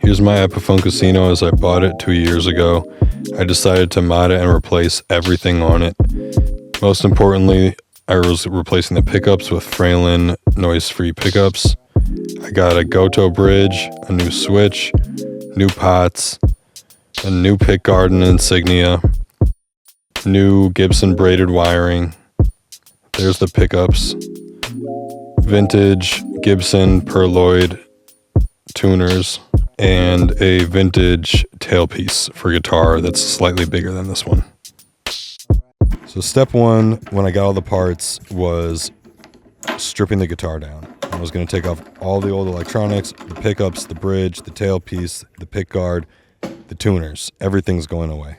Here's my Epiphone Casino as I bought it 2 years ago. I decided to mod it and replace everything on it. Most importantly, I was replacing the pickups with Fralin noise-free pickups. I got a Gotoh bridge, a new switch, new pots, a new pickguard and insignia, new Gibson braided wiring. There's the pickups. Vintage Gibson Perez tuners and a vintage tailpiece for guitar that's slightly bigger than this one. So step one, when I got all the parts, was stripping the guitar down. I was going to take off all the old electronics, the pickups, the bridge, the tailpiece, the pickguard, the tuners. Everything's going away.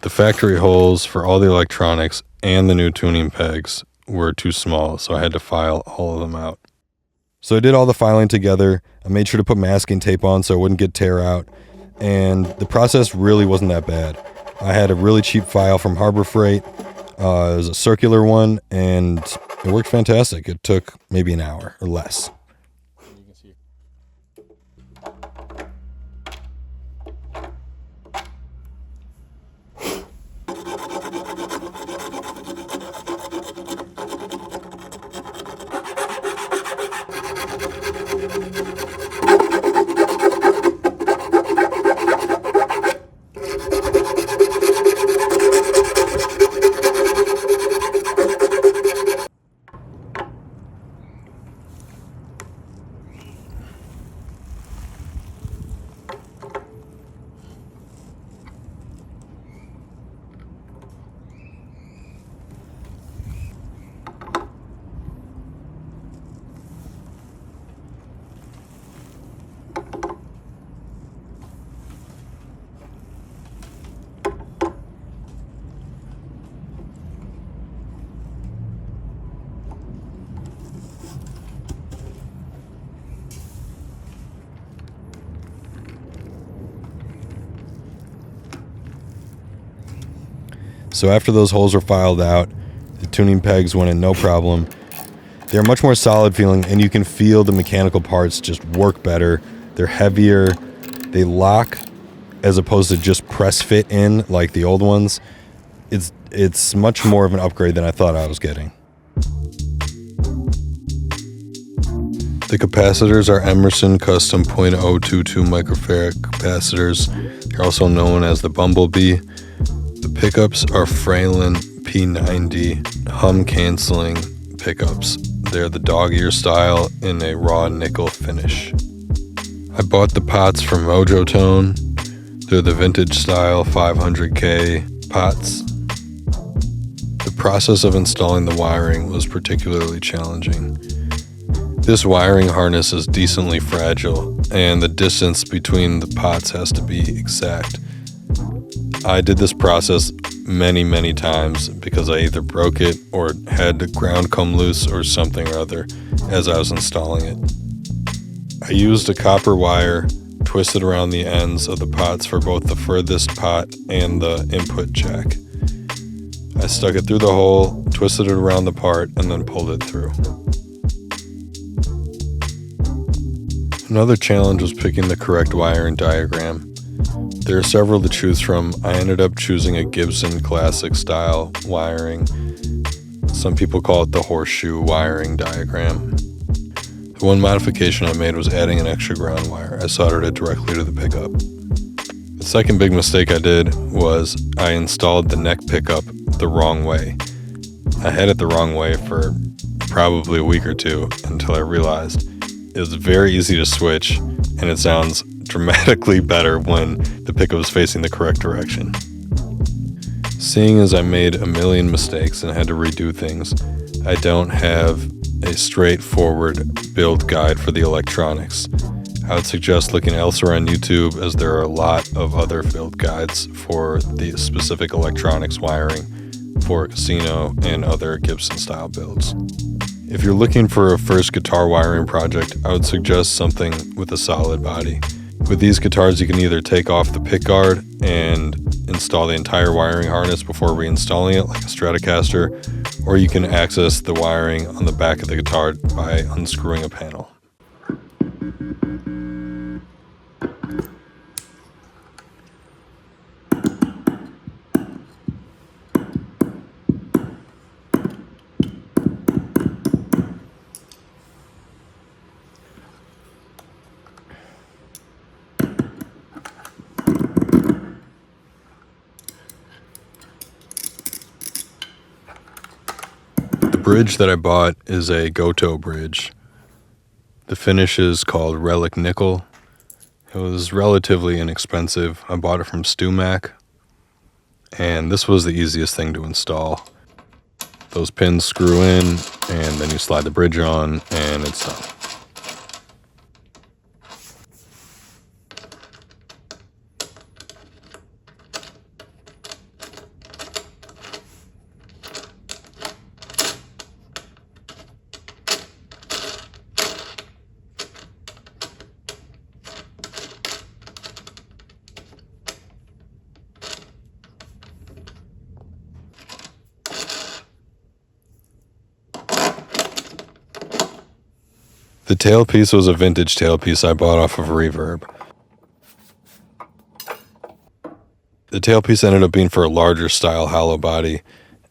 The factory holes for all the electronics and the new tuning pegs were too small, so I had to file all of them out. So I did all the filing together. I made sure to put masking tape on so it wouldn't get tear out, and the process really wasn't that bad. I had a really cheap file from Harbor Freight. It was a circular one, and it worked fantastic. It took maybe an hour or less. So after those holes were filed out, the tuning pegs went in no problem. They're much more solid feeling, and you can feel the mechanical parts just work better. They're heavier, they lock as opposed to just press fit in like the old ones. It's much more of an upgrade than I thought I was getting. The capacitors are Emerson custom .022 microfarad capacitors. They're also known as the Bumblebee. The pickups are Fralin P90 hum canceling pickups. They're the Dogear style in a raw nickel finish. I bought the pots from Mojo Tone. They're the vintage style 500K pots. The process of installing the wiring was particularly challenging. This wiring harness is decently fragile, and the distance between the pots has to be exact. I did this process many times because I either broke it or had the ground come loose or something or other as I was installing it. I used a copper wire twisted around the ends of the pots for both the furthest pot and the input jack. I stuck it through the hole, twisted it around the part, and then pulled it through. Another challenge was picking the correct wiring diagram. There are several to choose from. I ended up choosing a Gibson classic style wiring. Some people call it the horseshoe wiring diagram. The one modification I made was adding an extra ground wire. I soldered it directly to the pickup. The second big mistake I did was I installed the neck pickup the wrong way. I had it the wrong way for probably a week or two until I realized it was very easy to switch, and it sounds dramatically better when the pickup is facing the correct direction. Seeing as I made a million mistakes and had to redo things, I don't have a straightforward build guide for the electronics. I would suggest looking elsewhere on YouTube, as there are a lot of other build guides for the specific electronics wiring for Casino and other Gibson style builds. If you're looking for a first guitar wiring project, I would suggest something with a solid body. With these guitars, you can either take off the pickguard and install the entire wiring harness before reinstalling it like a Stratocaster, or you can access the wiring on the back of the guitar by unscrewing a panel. The bridge that I bought is a Gotoh bridge. The finish is called Relic Nickel. It was relatively inexpensive. I bought it from StewMac, and this was the easiest thing to install. Those pins screw in, and then you slide the bridge on, and it's done. The tailpiece was a vintage tailpiece I bought off of Reverb. The tailpiece ended up being for a larger style Hollowbody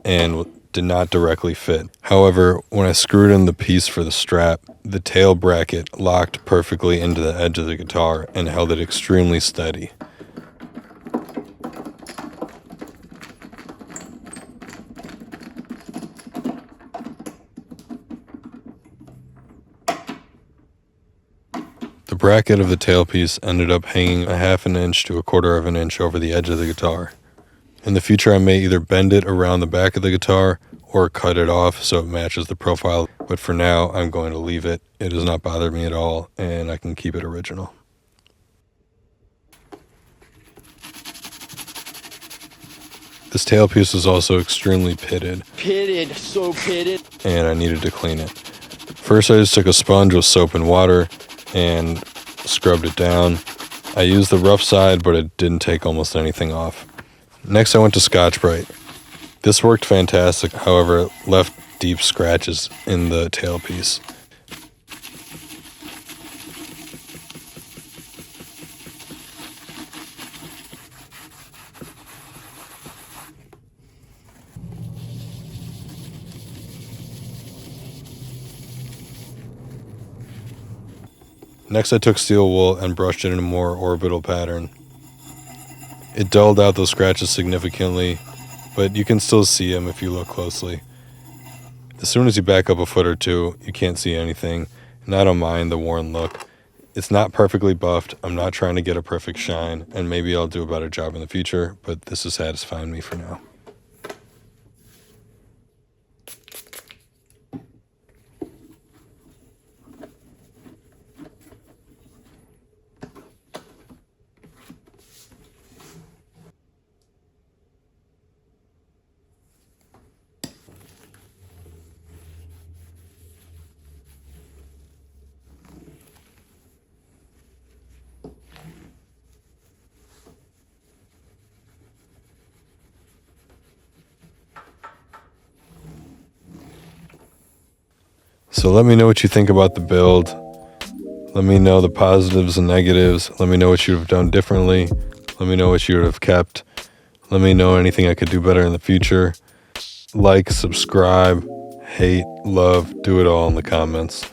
and did not directly fit. However, when I screwed in the piece for the strap, the tail bracket locked perfectly into the edge of the guitar and held it extremely steady. The bracket of the tailpiece ended up hanging a 1/2 inch to 1/4 inch over the edge of the guitar. In the future, I may either bend it around the back of the guitar or cut it off so it matches the profile, but for now, I'm going to leave it. It does not bother me at all, and I can keep it original. This tailpiece was also extremely pitted. So pitted. And I needed to clean it. First, I just took a sponge with soap and water and scrubbed it down. I used the rough side, but it didn't take almost anything off. Next, I went to Scotch-Brite. This worked fantastic, however, it left deep scratches in the tailpiece. Next I took steel wool and brushed it in a more orbital pattern. It dulled out those scratches significantly, but you can still see them if you look closely. As soon as you back up a foot or two, you can't see anything, and I don't mind the worn look. It's not perfectly buffed, I'm not trying to get a perfect shine, and maybe I'll do a better job in the future, but this is satisfying me for now. So let me know what you think about the build. Let me know the positives and negatives. Let me know what you would have done differently. Let me know what you would have kept. Let me know anything I could do better in the future. Like, subscribe, hate, love, do it all in the comments.